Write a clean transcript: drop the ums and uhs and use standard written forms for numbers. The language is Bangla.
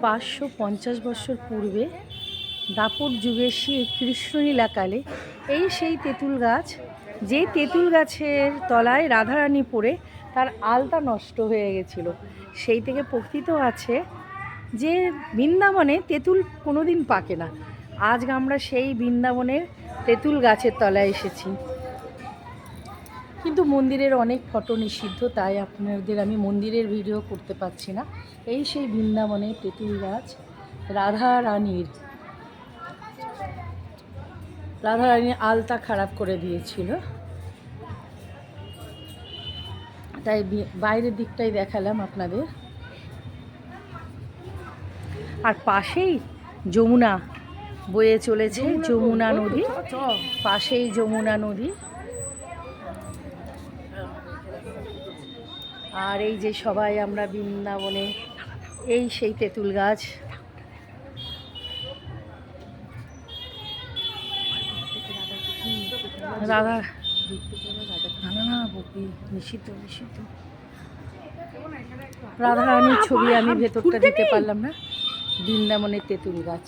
550 বছর পূর্বে দাপর যুগের সেই কৃষ্ণলীলাকালে এই সেই তেঁতুল গাছ, যে তেঁতুল গাছের তলায় রাধারানী পড়ে তার আলতা নষ্ট হয়ে গেছিল, সেই থেকে প্রকৃত আছে যে বৃন্দাবনে তেঁতুল কোনোদিন পাকে না। আজ আমরা সেই বৃন্দাবনের তেঁতুল গাছের তলায় এসেছি, কিন্তু মন্দিরের অনেক ফটো নিষিদ্ধ, তাই আপনাদের আমি মন্দিরের ভিডিও করতে পারছি না। এই সেই বৃন্দাবনের তেঁতুল গাছ, রাধারানীর আলতা খারাপ করে দিয়েছিল, তাই বাইরের দিকটাই দেখালাম আপনাদের। আর পাশেই যমুনা বয়ে চলেছে, যমুনা নদী, পাশেই যমুনা নদী। আর এই যে সবাই আমরা বৃন্দাবনে, এই সেই তেঁতুল গাছ। রাধা না নিষিদ্ধ নিষিদ্ধ। রাধারানীর ছবি আমি ভেতরটা দিতে পারলাম না। বৃন্দাবনের তেঁতুল গাছ।